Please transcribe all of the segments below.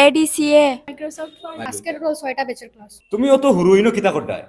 ADCA Microsoft for আজকের রোজ 6টা ব্যাচের ক্লাস। তুমি অত হুরুইনো কিতা করতায়?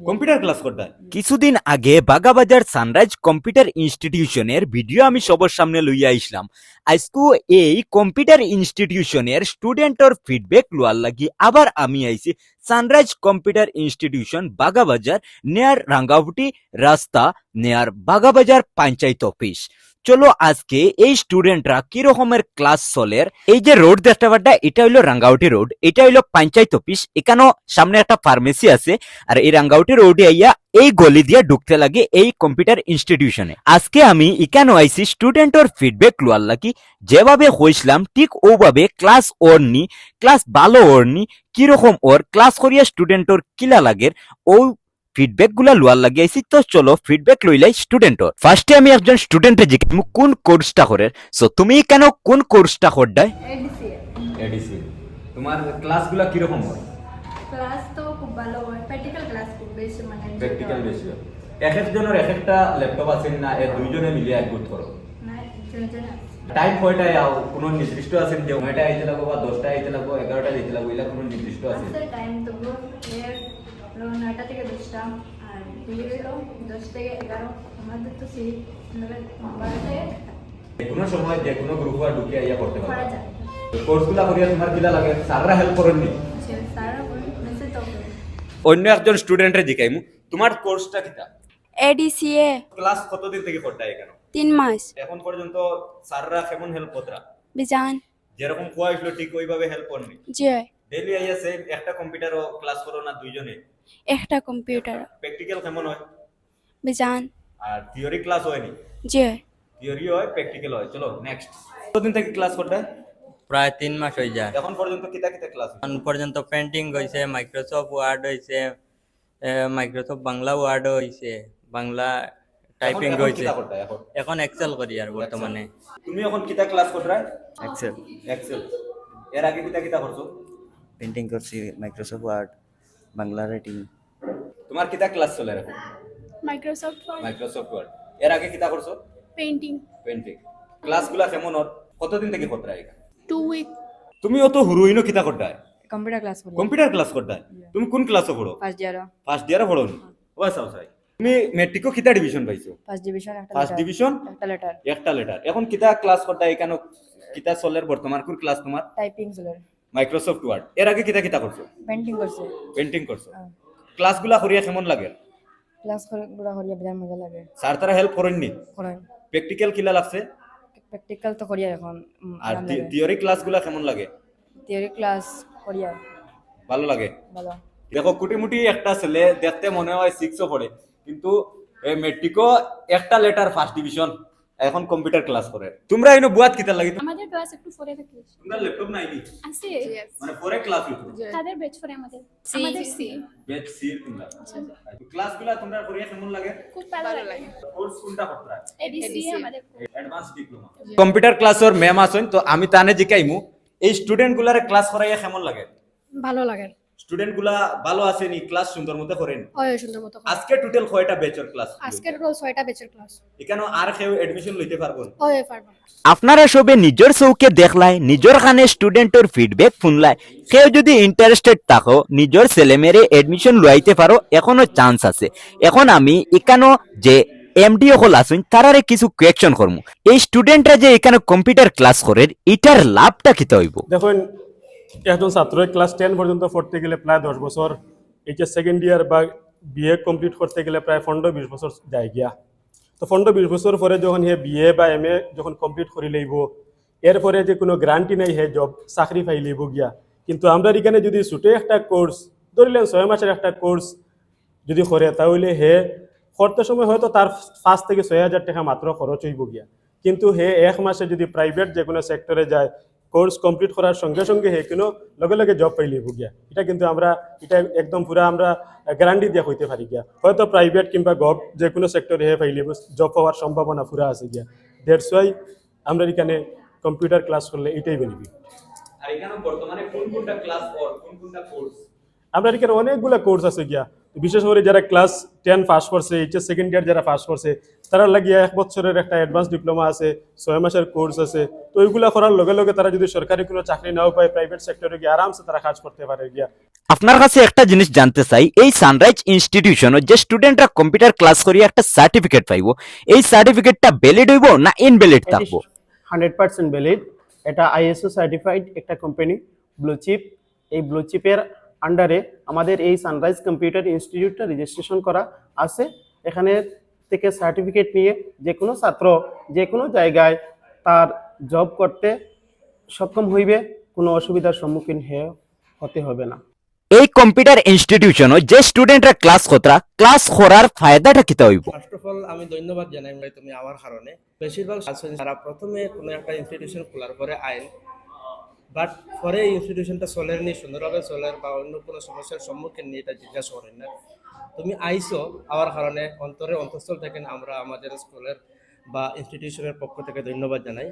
Computer class করতায়। কিছুদিন আগে বাগাবাজার সানরাইজ কম্পিউটার ইনস্টিটিউশনের ভিডিও আমি সবার সামনে লইয়া আইসলাম। আজকু এই কম্পিউটার ইনস্টিটিউশনের স্টুডেন্টর ফিডব্যাক লোয়ার লাগি আবার আমি আইছি সানরাইজ কম্পিউটার ইনস্টিটিউশন বাগাবাজার নেয়ার রাঙ্গাউটি রাস্তা নেয়ার বাগাবাজার পঞ্চায়েত অফিস। চলো আজকে এই স্টুডেন্টরা কি রকমের ক্লাস চলের। এই যে রোড দেখতে পারটা এটা হইলো রাঙ্গাউটি রোড, এটা হইলো পঞ্চায়েত অফিস। এখানেও সামনে একটা ফার্মেসি আছে আর এই রাঙ্গাউটি রোডে আইয়া এই গলি দিয়ে ঢুকতে লাগে এই কম্পিউটার ইনস্টিটিউশনে। আজকে আমি এখানে আইছি স্টুডেন্টর ফিডব্যাক লোয়ার লাগি। যেভাবে হইছিলাম ঠিক ওভাবে ক্লাস ওর নি, ক্লাস ভালো ওর নি, কিরকম ওর ক্লাস করিয়া স্টুডেন্টর কিলা লাগের ও ফিডব্যাক গুলা লোয়ার লাগি আইছি। তো চলো ফিডব্যাক লইলাই স্টুডেন্টর। ফার্স্টে আমি একজন স্টুডেন্টে জিজ্ঞাসা কোন কোর্সটা করে। সো তুমি কেন কোন কোর্সটা করডাই? এডিসি। তোমার ক্লাসগুলো কি রকম হয়? ক্লাস তো খুব ভালো হয়, প্র্যাকটিক্যাল ক্লাস খুব বেশি মানে প্র্যাকটিক্যাল বেশি হয়। এক একজনের এক একটা ল্যাপটপ আছে না, এ দুইজনে মিলে একগুট করো? না জনজনা টাইম কয়টায় আও? কোনো নির্দিষ্ট আছে যে 9টায় আইতে লাগবো বা 10টায় আইতে লাগবো 11টায় আইতে লাগবো, এলা কোনো নির্দিষ্ট আছে? আছে টাইম তো এর 9টা থেকে 10টা আর বিয়ের 10 থেকে 11। আমাদের তো সেই 12 থেকে যে কোনো সময় যে কোনো গ্রুপ আর ঢুকে আইয়া করতে করা পারো। যায়। কোর্সগুলো করিয়া তোমার কিলা লাগে? স্যাররা হেল্প করেননি? সারা মেসেজ তো অন্য একজন স্টুডেন্টে জিজ্ঞাইমু তোমার কোর্সটা কিটা? এডিসিএ ক্লাস কতদিন থেকে করতায় এখানে? 3 মাস এখন পর্যন্ত স্যাররা কেমন হেল্প করতরা? বিজান যেরকম কোয়া হইলো ঠিক ওইভাবে হেল্প করনি? জি ডেইলি আইয়া সেম একটা কম্পিউটারও ক্লাস করো না দুইজনে? একটা কম্পিউটার প্র্যাকটিক্যাল কেমন হয়? বিজান আর থিওরি ক্লাস হয়নি? জি থিওরি হয় প্র্যাকটিক্যাল হয়। চলো নেক্সট। কতদিন থেকে ক্লাস করতায়? প্রায় 3 মাস হয়ে যায়। এখন পর্যন্ত কিতা কিতা ক্লাস? এখন পর্যন্ত পেন্টিং হয়েছে, মাইক্রোসফট ওয়ার্ড হয়েছে, মাইক্রোসফট বাংলা ওয়ার্ড হয়েছে, বাংলা টাইপিং এখন হয়েছে। কিতা করতায় এখন? এখন এক্সেল করি আর বর্তমানে। তুমি এখন কিতা ক্লাস করতায়? Excel Excel. এর আগে কিতা কিতা করছো? পেন্টিং করছি, মাইক্রোসফট ওয়ার্ড, বাংলা রাইটিং। তোমার কিতা ক্লাস চলে এখন? Microsoft for Microsoft Word. এর আগে কিতা করছো? Painting painting. ক্লাসগুলা কেমন হল? কতদিন থেকে করতায় এখানে? 2 উইক। তুমি অত হুরুইনো কিতা করতায়? কম্পিউটার ক্লাস করি কম্পিউটার ক্লাস করতায়? তুমি কোন ক্লাসে পড়ো? ফার্স্ট ইয়ার ফার্স্ট ইয়ারে পড়ো নি? ওয়া সাউসাই। তুমি মেট্রিকো কিতা ডিভিশন পাইছো? ফার্স্ট ডিভিশন ফার্স্ট ডিভিশন একটা লেটার একটা লেটার। এখন কিতা ক্লাস করতায় এখানে? কিতা চলের বর্তমান কোন ক্লাস তোমার? টাইপিং চলে মাইক্রোসফট ওয়ার্ড। এর আগে কিতা কিতা করছো? পেন্টিং করছে পেন্টিং করছো। ক্লাসগুলা করিয়া কেমন লাগে? ক্লাস করে গুলা করিয়া বিরাট মজা লাগে। স্যার তারা হেল্প করেননি? করেন প্র্যাকটিক্যাল কিলা লাগছে? প্র্যাকটিক্যাল তো করিয়া এখন আর থিওরি ক্লাসগুলা কেমন লাগে? থিওরি ক্লাস করিয়া ভালো লাগে? ভালো। দেখো কুটিমুটি একটা ছেলে দেখতে মনে হয় 6ও পড়ে, কিন্তু মেট্রিকও একটা লেটার ফার্স্ট ডিভিশন, এখন কম্পিউটার ক্লাস করে। তোমরা এনে বুয়াত কিতা লাগি? আমাদের ক্লাস একটু পরে থাকে। তোমরা ল্যাপটপ নাই নি? আছে মানে পরে ক্লাস হইতো? তাদের ব্যাচ পরে আমাদের সি ব্যাচ সি তোমরা। ক্লাসগুলা তোমরা করিয়া কেমন লাগে? খুব ভালো লাগে। কোর্স কোনটা করতরা? এডিসি আমাদের অ্যাডভান্স ডিপ্লোমা। কম্পিউটার ক্লাসের ম্যাম আছেন, তো আমি তানে জিকাইমু এই স্টুডেন্ট গুলারে ক্লাস করাইয়া কেমন লাগে? ভালো লাগে। স্টুডেন্ট গুলা ভালো আসেনি? ক্লাস সুন্দর মতো করেন? হয় সুন্দর মতো। আজকে টোটাল কয়টা ব্যাচের ক্লাস? আজকের রোজ 6টা ব্যাচের ক্লাস। এখানে আর কেউ এডমিশন লইতে পারবো? হয় পারবা। আপনারা সবে নিজের চৌকে দেখলাই, নিজের খানে স্টুডেন্টর ফিডব্যাক শুনলাই। কেউ যদি ইন্টারেস্টেড থাকো নিজের ছেলেমেয়েরে এডমিশন লইতে পারো, এখনো চান্স আছে। এখন আমি এখানো যে এমডি হল আসুন তারারে কিছু কোয়েকশন করবো। এই স্টুডেন্টরা যে এখানে কম্পিউটার ক্লাস করে এটার লাভটা কি হইব? দেখুন, একজন ছাত্র ক্লাস 10 পর্যন্ত পড়তে গেলে প্রায় 10 বছর, এইচএস সেকেন্ড ইয়ার বা বিএ কমপ্লিট করতে গেলে প্রায় 15-20 বছর যায় গিয়া। তো 15-20 বছর পরে যখন হে বিএ বা এমএ যখন কমপ্লিট করে লইব, এরপরে যে কোনো গ্যারান্টি নাই হে জব চাকরি পাই লইব গিয়া। কিন্তু আমরা এখানে যদি ছোটো একটা কোর্স ধরিলেন 6 মাসের একটা কোর্স যদি করে, তাহলে হে করতে সময় হয়তো তার 5 থেকে 6,000 টাকা মাত্র খরচ হইব গিয়া। কিন্তু হে 1 মাসে যদি প্রাইভেট যে কোনো সেক্টরে যায়, কোর্স কমপ্লিট করার সঙ্গে সঙ্গে হে কোনো লগে লগে জব পাই লইব গিয়া। এটা কিন্তু আমরা এটা একদম পুরা আমরা গ্যারান্টি দিয়া হইতে পারি গিয়া। হয়তো প্রাইভেট কিংবা গভ যে কোনো সেক্টরে হে পাই লইব, জব পাওয়ার সম্ভাবনা পুরা আছে গিয়া। দ্যাটস ওয়াই আমরা এখানে কম্পিউটার ক্লাস করলে এটাই বেনিফিট। আর এখানে বর্তমানে কোন কোনটা ক্লাস আর কোন কোনটা কোর্স? আমরা এখানে অনেকগুলা কোর্স আছে গিয়া। বিশেষ করে যারা ক্লাস 10 পাস করছে, এইচএস সেকেন্ড ইয়ার যারা পাস করছে, তারা লাগিয়ে 1 বছরের একটা অ্যাডভান্স ডিপ্লোমা আছে, 6 মাসের কোর্স আছে। তো ওইগুলা করার লগে লগে তারা যদি সরকারি কোনো চাকরি নাও পায়, প্রাইভেট সেক্টরে গিয়ে আরামসে তারা কাজ করতে পারে গিয়া। আপনার কাছে একটা জিনিস জানতে চাই, এই সানরাইজ ইনস্টিটিউশনে যে স্টুডেন্টরা কম্পিউটার ক্লাস করিয়া একটা সার্টিফিকেট পাইব, এই সার্টিফিকেটটা ভ্যালিড হইব না ইনভ্যালিড থাকবো? 100% ভ্যালিড। এটা আইএসও সার্টিফাইড একটা কোম্পানি, ব্লু চিপ। এই ব্লু চিপের আন্ডারে আমাদের এই সানরাইজ কম্পিউটার ইনস্টিটিউটটা রেজিস্ট্রেশন করা আছে। এখানে থেকে সার্টিফিকেট নিয়ে যে কোনো ছাত্র যে কোনো জায়গায় তার জব করতে সক্ষম হইবে, কোনো অসুবিধার সম্মুখীন হতে হবে না। এই কম্পিউটার ইনস্টিটিউশনে যে স্টুডেন্টরা ক্লাস করার ফায়দাটা কিতা হইব? ফার্স্ট অফ অল আমি ধন্যবাদ জানাই তুমি আমার কারণে। বেশিরভাগ যারা প্রথমে কোনো একটা ইনস্টিটিউশন খোলার পরে আইন, বাট পরে ইনস্টিটিউশনটা চলের নি, সুন্দরভাবে চলের বা অন্য কোনো সমস্যার সম্মুখীন নিয়ে এটা জিজ্ঞাসা করেন না। তুমি আইসো আমার কারণে অন্তঃস্থল থেকে আমরা আমাদের স্কুলের বা ইনস্টিটিউশনের পক্ষ থেকে ধন্যবাদ জানাই।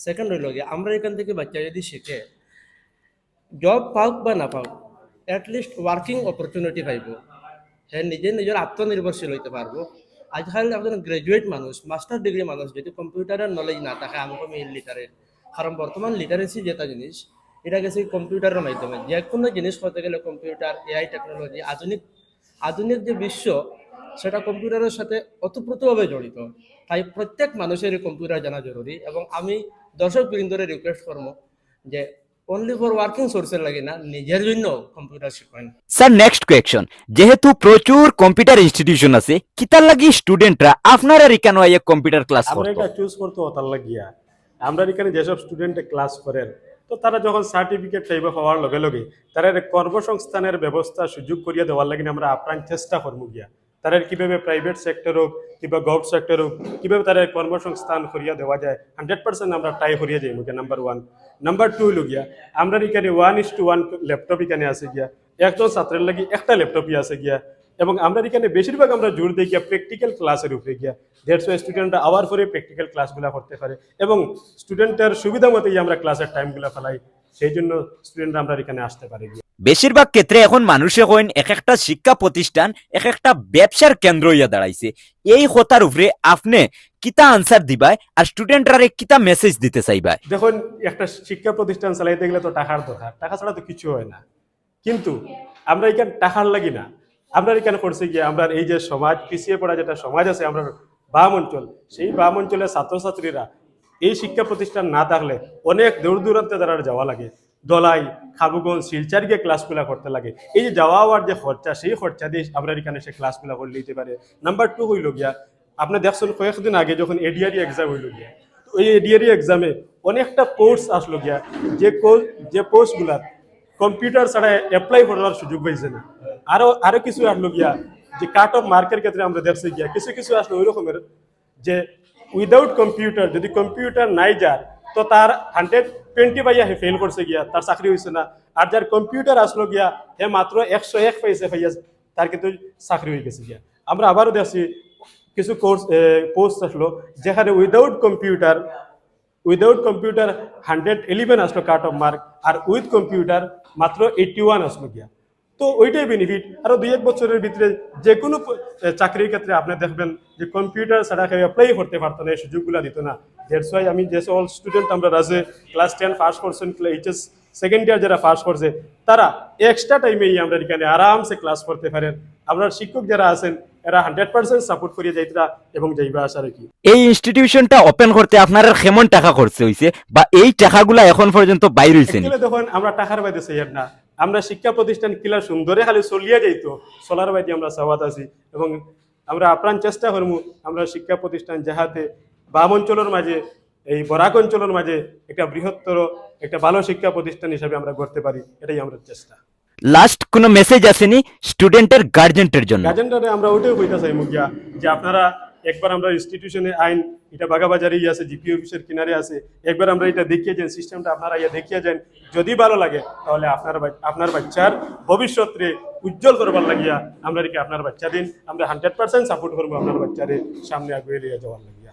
সেকেন্ড হইল গিয়ে আমরা এখান থেকে বাচ্চা যদি শিখে জব পাওক বা না পাওক, অ্যাটলিস্ট ওয়ার্কিং অপরচুনিটি পাইব, হ্যাঁ নিজের আত্মনির্ভরশীল হইতে পারবো। আজকাল একজন গ্রাজুয়েট মানুষ, মাস্টার ডিগ্রি মানুষ যদি কম্পিউটারের নলেজ না থাকে, আমি কমি ইলিটারেট। কারণ বর্তমান লিটারেসি যেটা জিনিস, এটা গেছে কম্পিউটারের মাধ্যমে। যে কোনো জিনিস করতে গেলে কম্পিউটার, এআই টেকনোলজি, আধুনিক যে বিশ্ব, সেটা কম্পিউটারের সাথে ওতপ্রোতভাবে জড়িত। তাই প্রত্যেক মানুষেরই কম্পিউটার জানা জরুরি। এবং আমি দর্শক বৃন্দরে রিকোয়েস্ট করবো যে অনলি ফর ওয়ার্কিং সোর্সের লাগে না, নিজের জন্য কম্পিউটার শিখেন। স্যার, নেক্সট কোয়েশ্চন, যেহেতু প্রচুর কম্পিউটার ইনস্টিটিউশন আছে, কিতার লাগি স্টুডেন্টরা আপনারা রিকানো আইয়া কম্পিউটার ক্লাস আমরা করতো? এটা চুজ করতে ওতার লাগিয়া আমরা এখানে যেসব স্টুডেন্টে ক্লাস করেন, তো তারা যখন সার্টিফিকেট চাইবে হওয়ার লগে লগে তারা কর্মসংস্থানের ব্যবস্থা সুযোগ করিয়া দেওয়ার লাগে আমরা আপ্রাণ চেষ্টা করবো গিয়া। তারা কিভাবে প্রাইভেট সেক্টর হোক কিংবা গভর্নমেন্ট সেক্টর হোক, কিভাবে তারা কর্মসংস্থান করিয়া দেওয়া যায় 100% আমরা ট্রাই করিয়া যাই মুখে। নাম্বার 1। নাম্বার 2 হইল গিয়া আমরা এখানে 1:1 ল্যাপটপ এখানে আছে গিয়া, একজন ছাত্রের লাগি একটা ল্যাপটপই আছে গিয়া। এবং আমরা এখানে বেশিরভাগ আমরা জোর দিই গিয়া প্র্যাকটিক্যাল ক্লাসের উপরে গিয়া। দ্যাটস ওয়াই স্টুডেন্টরা আওয়ার পরে প্র্যাকটিক্যাল ক্লাসগুলো করতে পারে এবং স্টুডেন্টের সুবিধা মতোই আমরা ক্লাসের টাইমগুলো ফেলাই, সেই জন্য স্টুডেন্টরা আমরা এখানে আসতে পারি গিয়া। বেশিরভাগ ক্ষেত্রে এখন মানুষে কইন এক একটা শিক্ষা প্রতিষ্ঠান এক একটা ব্যবসার কেন্দ্র হইয়া দাঁড়াইছে। এই কথার উপরে আপনি কিতা আনসার দিবাই আর স্টুডেন্টরা কিতা মেসেজ দিতে চাইবাই? দেখুন, একটা শিক্ষা প্রতিষ্ঠান চালাইতে গেলে তো টাকার দরকার, টাকা ছাড়া তো কিছু হয় না। কিন্তু আমরা এখানে টাকার লাগি না, আমরা এখানে করছি গিয়ে আমরা এই যে সমাজ পিছিয়ে পড়া যেটা সমাজ আছে আমরা বাম অঞ্চল, সেই বাম অঞ্চলের ছাত্রছাত্রীরা এই শিক্ষা প্রতিষ্ঠান না থাকলে অনেক দূর দূরান্তে তারা যাওয়া লাগে, দলাই, খাবুগঞ্জ, শিলচার গিয়ে ক্লাসগুলো করতে লাগে। এই যে যাওয়া হওয়ার যে খরচা, সেই খরচা দিয়ে আমরা এখানে সে ক্লাসগুলো করে নিতে পারে। নাম্বার 2 হইল গিয়া আপনি দেখছেন কয়েকদিন আগে যখন এডিআরই এক্সাম হইল গিয়া, তো ওই এডিআরই এক্সামে অনেকটা কোর্স আসলো গিয়া, যে কোর্সগুলা কম্পিউটার ছাড়া অ্যাপ্লাই করার সুযোগ পাইছে না। আরো কিছু আসলো গিয়া যে কাট অফ মার্কের ক্ষেত্রে আমরা দেখছি গিয়া কিছু আসলো ওই রকমের যে উইদাউট কম্পিউটার, যদি কম্পিউটার নাই যার, তো তার 120 পাইয়া হে ফেল করছে গিয়া, তার চাকরি হয়েছে না। আর যার কম্পিউটার আসলো গিয়া হে মাত্র 101 পাইছে পাইয়া, তার কিন্তু চাকরি হয়ে গেছে গিয়া। আমরা আবারও দেখছি কিছু পোস্ট আসলো যেখানে উইদাউট কম্পিউটার 111 আসলো কাট অফ মার্ক, আর উইথ কম্পিউটার মাত্র 81 আসলো গিয়া। তো ওইটাই বেনিফিট। আরো 2-1 বছরের ভিতরে যে কোনো চাকরির ক্ষেত্রে আপনি দেখবেন যে কম্পিউটার ছাড়া কেউ অ্যাপ্লাই করতে পারতো না, এই সুযোগগুলো দিত না। দ্যাটস ওয়াই আমি যে সকল স্টুডেন্ট আমরা রাজে ক্লাস 10 পাস করছেন, এইচএস সেকেন্ড ইয়ার যারা পাস করছে, তারা এক্সট্রা টাইমেই আমরা এখানে আরামসে ক্লাস করতে পারেন। আপনার শিক্ষক যারা আছেন এরা 100% সাপোর্ট করিয়ে যাইতরা এবং যাইবা আসার কি। এই ইনস্টিটিউশনটা ওপেন করতে আপনারা কেমন টাকা খরচ হইছে বা এই টাকাগুলো এখন পর্যন্ত বাইর হইছে নি? দেখুন, আমরা টাকার বাইরে চাই না, আমরা শিক্ষা প্রতিষ্ঠান কিলা সুন্দরে খালি চলিয়া যাইতো, চলার বাইরে আমরা চাওয়াত আছি এবং আমরা আপ্রাণ চেষ্টা করবো আমরা শিক্ষা প্রতিষ্ঠান যাহাতে বাম অঞ্চলের মাঝে, এই বরাক অঞ্চলের মাঝে একটা বৃহত্তর একটা ভালো শিক্ষা প্রতিষ্ঠান হিসাবে আমরা করতে পারি, এটাই আমরা চেষ্টা। লাস্ট কোনো মেসেজ আসেনি স্টুডেন্টের গার্জেন্টের জন্য? গার্জেন্টরে আমরা ওইটাই কইতে চাই মুখিয়া যে আপনারা একবার আমরা ইনস্টিটিউশনে আইন, এটা বাগাবাজারেই আছে, জিপি অফিসের কিনারে আছে, একবার আমরা এটা দেখিয়ে যান, সিস্টেমটা আপনারা ইয়া দেখিয়ে যান। যদি ভালো লাগে তাহলে আপনার বাচ্চার ভবিষ্যতে উজ্জ্বল করবার লাগিয়া আমরা আপনার বাচ্চা দিন, আমরা 100% সাপোর্ট করবো আপনার বাচ্চারে সামনে আগুয়ে নিয়ে যাওয়ার লাগে।